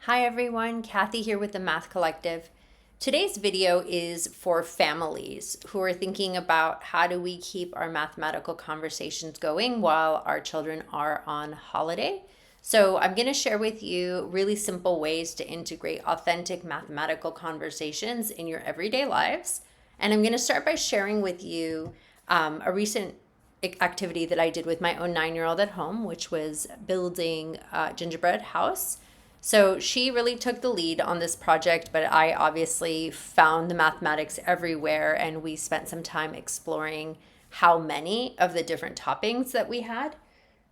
Hi everyone, Kathy here with the Math Collective. Today's video is for families who are thinking about how do we keep our mathematical conversations going while our children are on holiday. So I'm going to share with you really simple ways to integrate authentic mathematical conversations in your everyday lives. And I'm going to start by sharing with you a recent activity that I did with my own 9-year-old at home, which was building a gingerbread house. So she really took the lead on this project, but I obviously found the mathematics everywhere, and we spent some time exploring how many of the different toppings that we had.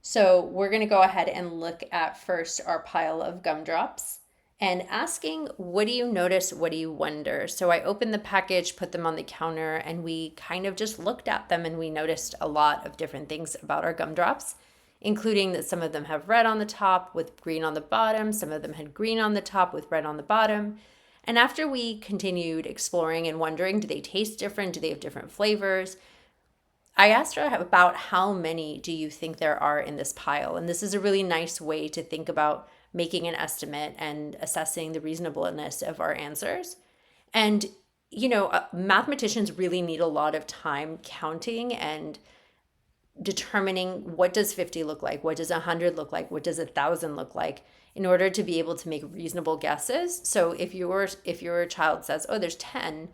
So we're going to go ahead and look at first our pile of gumdrops and asking, what do you notice? What do you wonder? So I opened the package, put them on the counter, and we kind of just looked at them and we noticed a lot of different things about our gumdrops, including that some of them have red on the top with green on the bottom. Some of them had green on the top with red on the bottom. And after we continued exploring and wondering, do they taste different? Do they have different flavors? I asked her about how many do you think there are in this pile? And this is a really nice way to think about making an estimate and assessing the reasonableness of our answers. And, mathematicians really need a lot of time counting and determining what does 50 look like, what does 100 look like, what does 1,000 look like, in order to be able to make reasonable guesses. So if your child says, oh, there's 10,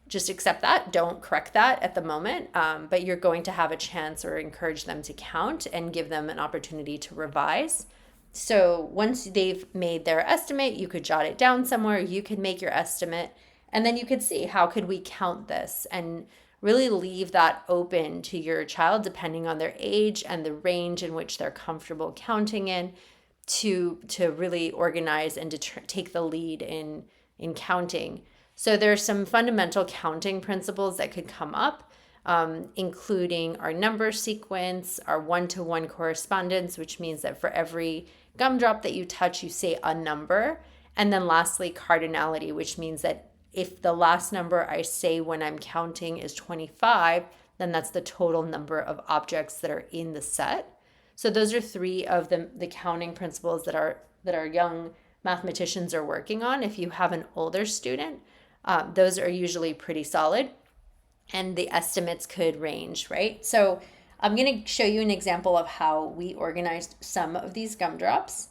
just accept that. Don't correct that at the moment, but you're going to have a chance or encourage them to count and give them an opportunity to revise. So once they've made their estimate, you could jot it down somewhere, you could make your estimate, and then you could see how could we count this, and really leave that open to your child depending on their age and the range in which they're comfortable counting in, to really organize and take the lead in counting. So there's some fundamental counting principles that could come up, including our number sequence, our one-to-one correspondence, which means that for every gumdrop that you touch, you say a number. And then lastly, cardinality, which means that if the last number I say when I'm counting is 25, then that's the total number of objects that are in the set. So those are three of the counting principles that our young mathematicians are working on. If you have an older student, those are usually pretty solid, and the estimates could range, right? So I'm going to show you an example of how we organized some of these gumdrops.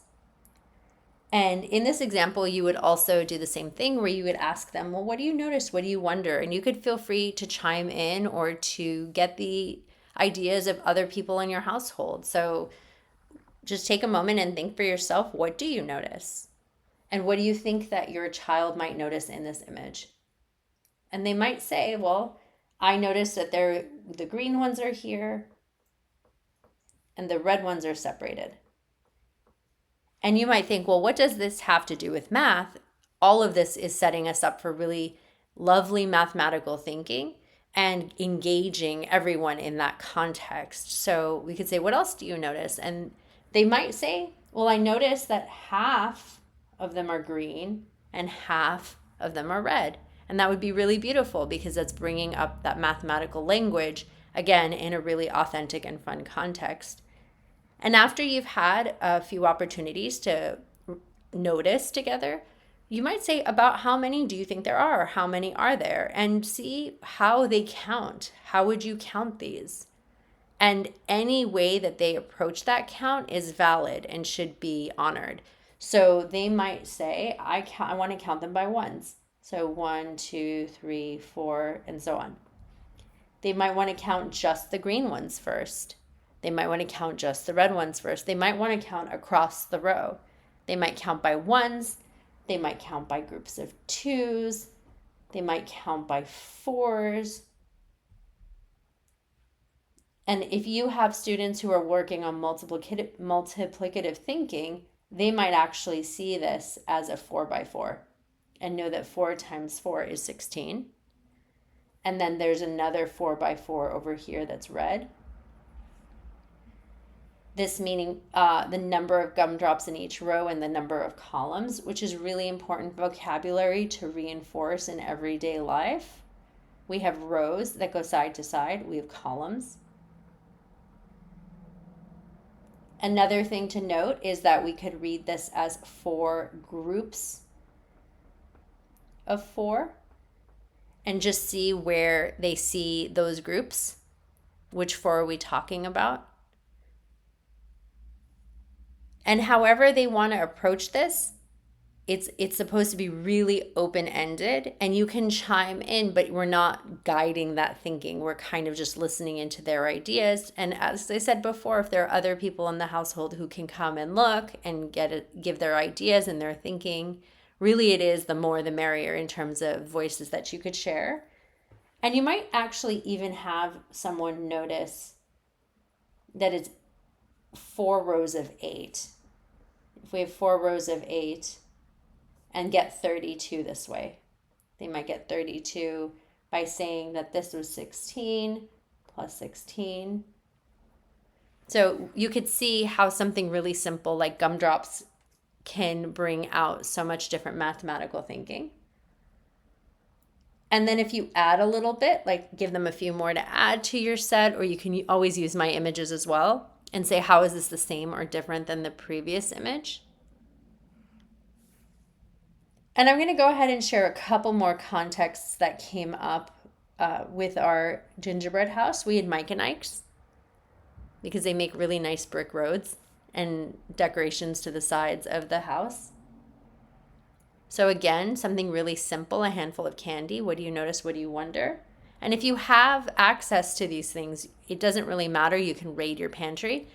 And in this example, you would also do the same thing where you would ask them, well, what do you notice? What do you wonder? And you could feel free to chime in or to get the ideas of other people in your household. So just take a moment and think for yourself, what do you notice? And what do you think that your child might notice in this image? And they might say, well, I noticed that the green ones are here and the red ones are separated. And you might think, well, what does this have to do with math? All of this is setting us up for really lovely mathematical thinking and engaging everyone in that context. So we could say, what else do you notice? And they might say, well, I noticed that half of them are green and half of them are red. And that would be really beautiful because that's bringing up that mathematical language, again, in a really authentic and fun context. And after you've had a few opportunities to notice together, you might say, about how many do you think there are? How many are there? And see how they count. How would you count these? And any way that they approach that count is valid and should be honored. So they might say, I want to count them by ones. So 1, 2, 3, 4, and so on. They might want to count just the green ones first. They might want to count just the red ones first. They might want to count across the row. They might count by ones. They might count by groups of twos. They might count by fours. And if you have students who are working on multiplicative thinking, they might actually see this as a 4 by 4 and know that 4 times 4 is 16. And then there's another 4 by 4 over here that's red. This meaning the number of gumdrops in each row and the number of columns, which is really important vocabulary to reinforce in everyday life. We have rows that go side to side. We have columns. Another thing to note is that we could read this as 4 groups of 4 and just see where they see those groups. Which 4 are we talking about? And however they want to approach this, it's supposed to be really open-ended, and you can chime in, but we're not guiding that thinking. We're kind of just listening into their ideas. And as I said before, if there are other people in the household who can come and look and give their ideas and their thinking, really it is the more the merrier in terms of voices that you could share. And you might actually even have someone notice that it's 4 rows of 8. If we have 4 rows of 8 and get 32 this way, they might get 32 by saying that this was 16 plus 16. So you could see how something really simple like gumdrops can bring out so much different mathematical thinking. And then if you add a little bit, like give them a few more to add to your set, or you can always use my images as well and say, how is this the same or different than the previous image? And I'm going to go ahead and share a couple more contexts that came up with our gingerbread house. We had Mike and Ike's because they make really nice brick roads and decorations to the sides of the house. So again, something really simple, a handful of candy. What do you notice? What do you wonder? And if you have access to these things, it doesn't really matter. You can raid your pantry.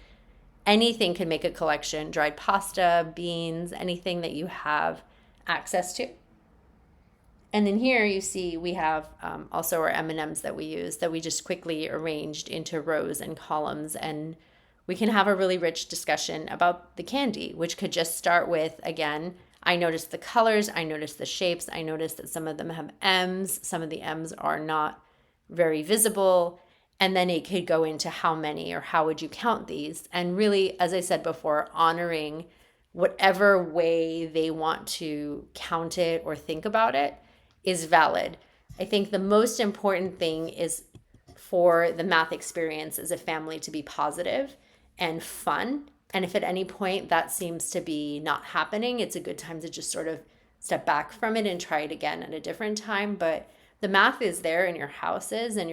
Anything can make a collection, dried pasta, beans, anything that you have access to. And then here you see we have also our M&Ms that we use that we just quickly arranged into rows and columns, and we can have a really rich discussion about the candy, which could just start with, again, I noticed the colors, I noticed the shapes, I noticed that some of them have M's, some of the M's are not very visible, and then it could go into how many or how would you count these, and really, as I said before, honoring whatever way they want to count it or think about it is valid. I think the most important thing is for the math experience as a family to be positive and fun. And if at any point that seems to be not happening, it's a good time to just sort of step back from it and try it again at a different time. But the math is there in your houses and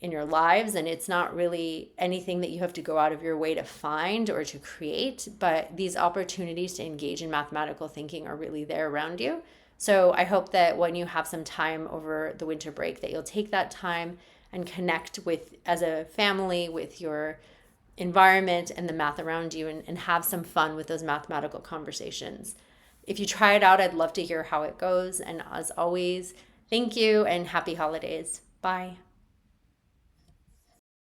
in your lives, and it's not really anything that you have to go out of your way to find or to create, but these opportunities to engage in mathematical thinking are really there around you. So I hope that when you have some time over the winter break, that you'll take that time and connect with, as a family, with your environment and the math around you, and have some fun with those mathematical conversations. If you try it out, I'd love to hear how it goes. And as always, thank you and happy holidays. Bye.